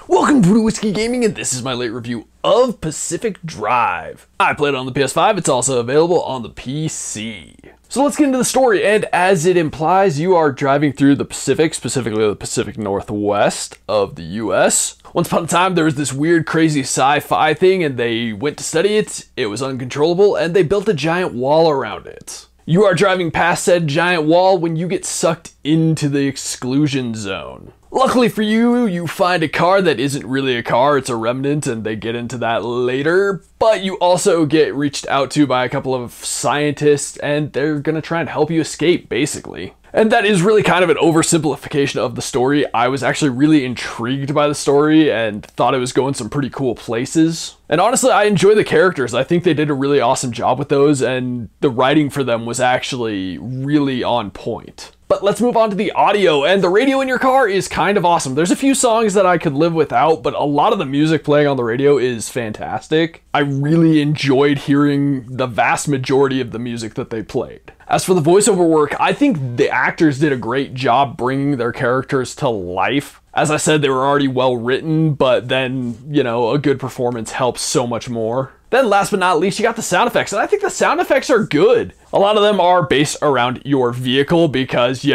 Welcome to Whiskey Gaming, and this is my late review of Pacific Drive. I played it on the PS5, it's also available on the PC. So let's get into the story, and as it implies, you are driving through the Pacific, specifically the Pacific Northwest of the US. Once upon a time, there was this weird, crazy sci-fi thing, and they went to study it, it was uncontrollable, and they built a giant wall around it. You are driving past said giant wall when you get sucked into the exclusion zone. Luckily for you, you find a car that isn't really a car, it's a remnant, and they get into that later. But you also get reached out to by a couple of scientists, and they're gonna try and help you escape, basically. And that is really kind of an oversimplification of the story. I was actually really intrigued by the story and thought it was going some pretty cool places. And honestly, I enjoy the characters. I think they did a really awesome job with those, and the writing for them was actually really on point. But let's move on to the audio, and the radio in your car is kind of awesome. There's a few songs that I could live without, but a lot of the music playing on the radio is fantastic. I really enjoyed hearing the vast majority of the music that they played. As for the voiceover work, I think the actors did a great job bringing their characters to life. As I said, they were already well written, but then, a good performance helps so much more. Then last but not least, you got the sound effects, and I think the sound effects are good. A lot of them are based around your vehicle because,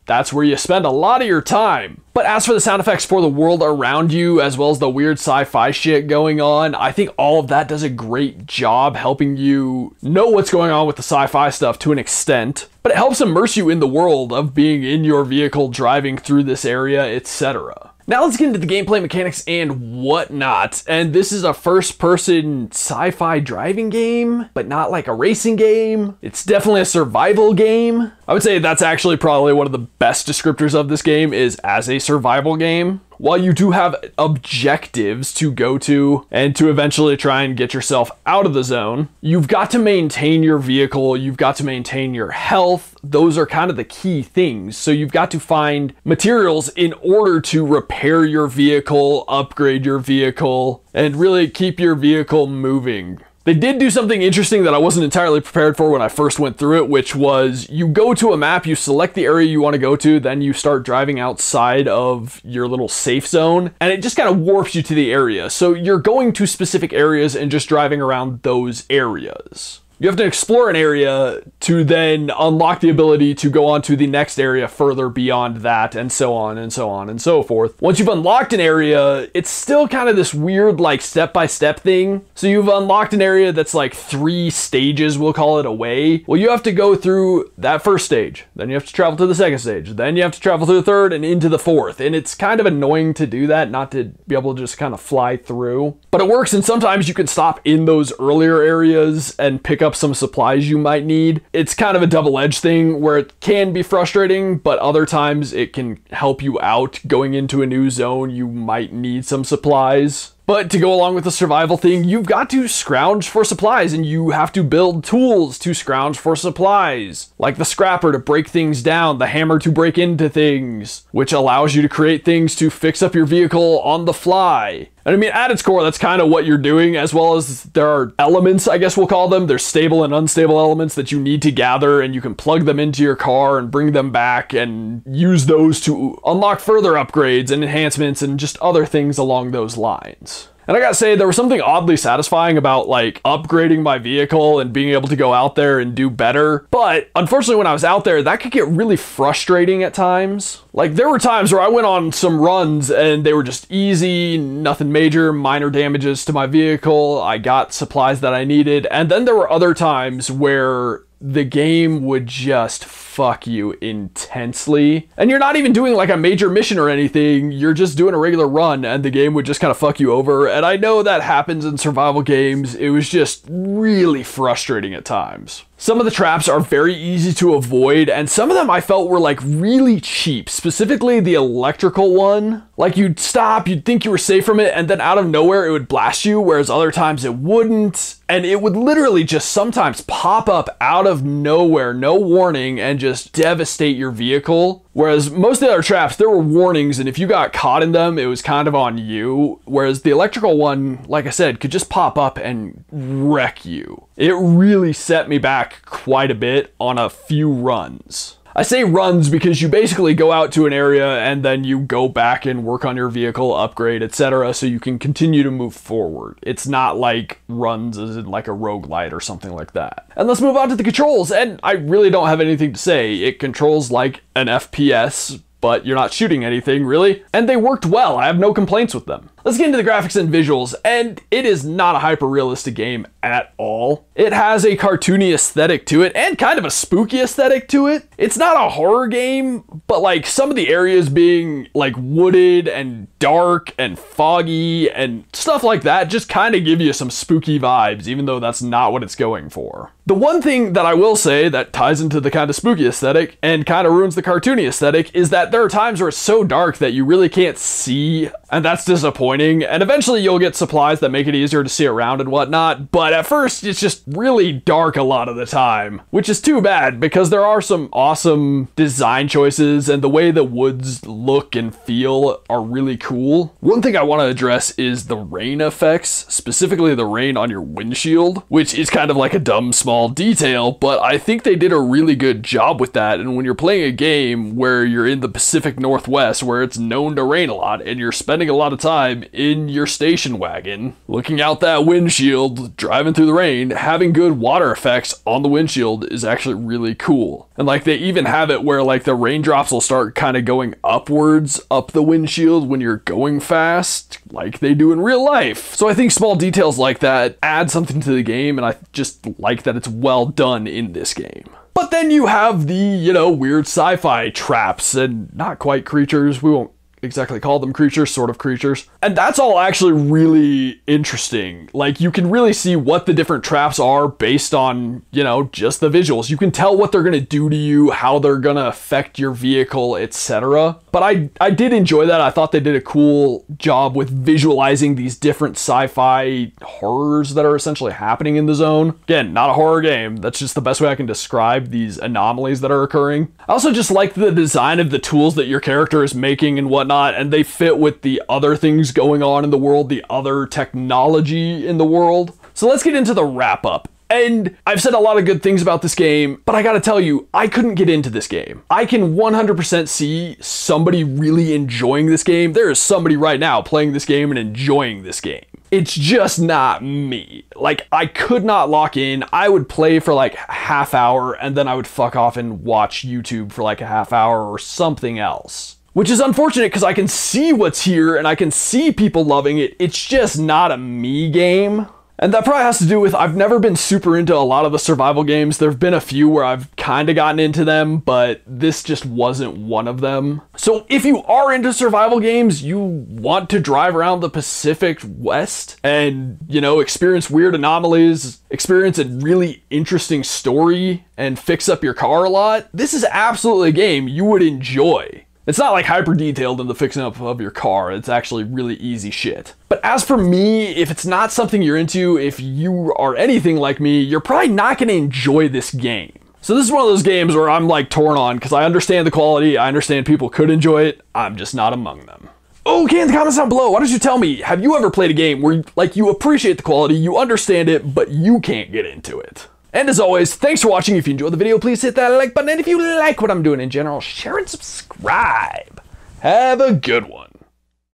that's where you spend a lot of your time. But as for the sound effects for the world around you, as well as the weird sci-fi shit going on, I think all of that does a great job helping you know what's going on with the sci-fi stuff to an extent. But it helps immerse you in the world of being in your vehicle, driving through this area, etc. Now let's get into the gameplay mechanics and whatnot. And this is a first-person sci-fi driving game, but not like a racing game. It's definitely a survival game. I would say that's actually probably one of the best descriptors of this game is as a survival game. While you do have objectives to go to and to eventually try and get yourself out of the zone, you've got to maintain your vehicle, you've got to maintain your health. Those are kind of the key things. So you've got to find materials in order to repair your vehicle, upgrade your vehicle, and really keep your vehicle moving. They did do something interesting that I wasn't entirely prepared for when I first went through it, which was you go to a map, you select the area you want to go to, then you start driving outside of your little safe zone, and it just kind of warps you to the area. So you're going to specific areas and just driving around those areas. You have to explore an area to then unlock the ability to go on to the next area further beyond that, and so on and so on and so forth. Once you've unlocked an area, it's still kind of this weird like step-by-step thing. So you've unlocked an area that's like 3 stages, we'll call it, away. Well, you have to go through that first stage, then you have to travel to the second stage, then you have to travel to the third and into the fourth. And it's kind of annoying to do that, not to be able to just kind of fly through. But it works, and sometimes you can stop in those earlier areas and pick up some supplies you might need. It's kind of a double-edged thing where it can be frustrating, but other times it can help you out. Going into a new zone, you might need some supplies. But to go along with the survival thing, you've got to scrounge for supplies, and you have to build tools to scrounge for supplies. Like the scrapper to break things down, the hammer to break into things, which allows you to create things to fix up your vehicle on the fly. And I mean, at its core, that's kind of what you're doing, as well as there are elements, I guess we'll call them. There's stable and unstable elements that you need to gather, and you can plug them into your car and bring them back and use those to unlock further upgrades and enhancements and just other things along those lines. And I gotta say, there was something oddly satisfying about like upgrading my vehicle and being able to go out there and do better. But unfortunately, when I was out there, that could get really frustrating at times. Like there were times where I went on some runs and they were just easy, nothing major, minor damages to my vehicle. I got supplies that I needed. And then there were other times where the game would just fuck you intensely. And you're not even doing like a major mission or anything, you're just doing a regular run and the game would just kind of fuck you over. And I know that happens in survival games. It was just really frustrating at times. Some of the traps are very easy to avoid, and some of them I felt were like really cheap, specifically the electrical one. Like you'd stop, you'd think you were safe from it, and then out of nowhere it would blast you, whereas other times it wouldn't. And it would literally just sometimes pop up out of nowhere, no warning, and just devastate your vehicle. Whereas most of the other traps, there were warnings, and if you got caught in them, it was kind of on you. Whereas the electrical one, like I said, could just pop up and wreck you. It really set me back quite a bit on a few runs. I say runs because you basically go out to an area and then you go back and work on your vehicle, upgrade, etc. so you can continue to move forward. It's not like runs as in like a roguelite or something like that. And let's move on to the controls, and I really don't have anything to say. It controls like an FPS, but you're not shooting anything really, and they worked well. I have no complaints with them. Let's get into the graphics and visuals, and it is not a hyper-realistic game at all. It has a cartoony aesthetic to it, and kind of a spooky aesthetic to it. It's not a horror game, but like some of the areas being like wooded and dark and foggy and stuff like that just kind of give you some spooky vibes, even though that's not what it's going for. The one thing that I will say that ties into the kind of spooky aesthetic and kind of ruins the cartoony aesthetic is that there are times where it's so dark that you really can't see, and that's disappointing. And eventually you'll get supplies that make it easier to see around and whatnot, but at first it's just really dark a lot of the time, which is too bad because there are some awesome design choices and the way the woods look and feel are really cool. One thing I want to address is the rain effects, specifically the rain on your windshield, which is kind of like a dumb small detail, but I think they did a really good job with that. And when you're playing a game where you're in the Pacific Northwest where it's known to rain a lot and you're spending a lot of time in your station wagon, looking out that windshield, driving through the rain, having good water effects on the windshield is actually really cool. And like they even have it where like the raindrops will start kind of going upwards up the windshield when you're going fast, like they do in real life. So I think small details like that add something to the game, and I just like that it's well done in this game. But then you have the, you know, weird sci-fi traps and not quite creatures. We won't exactly call them creatures, sort of creatures. And that's all actually really interesting. Like you can really see what the different traps are based on, you know, just the visuals. You can tell what they're gonna do to you, how they're gonna affect your vehicle, etc. But I did enjoy that. I thought they did a cool job with visualizing these different sci-fi horrors that are essentially happening in the zone. Again, not a horror game. That's just the best way I can describe these anomalies that are occurring. I also just like the design of the tools that your character is making and whatnot, and they fit with the other things going on in the world, the other technology in the world. So let's get into the wrap up. And I've said a lot of good things about this game, but I gotta tell you, I couldn't get into this game. I can 100% see somebody really enjoying this game. There is somebody right now playing this game and enjoying this game. It's just not me. Like, I could not lock in. I would play for like a half hour and then I would fuck off and watch YouTube for like a half hour or something else. Which is unfortunate because I can see what's here and I can see people loving it. It's just not a me game. And that probably has to do with I've never been super into a lot of the survival games. There have been a few where I've kind of gotten into them, but this just wasn't one of them. So if you are into survival games, you want to drive around the Pacific West and, you know, experience weird anomalies, experience a really interesting story, and fix up your car a lot, this is absolutely a game you would enjoy. It's not like hyper detailed in the fixing up of your car. It's actually really easy shit. But as for me, if it's not something you're into, if you are anything like me, you're probably not going to enjoy this game. So this is one of those games where I'm like torn on because I understand the quality. I understand people could enjoy it. I'm just not among them. Okay, in the comments down below, why don't you tell me, have you ever played a game where like you appreciate the quality, you understand it, but you can't get into it? And as always, thanks for watching. If you enjoyed the video, please hit that like button. And if you like what I'm doing in general, share and subscribe. Have a good one.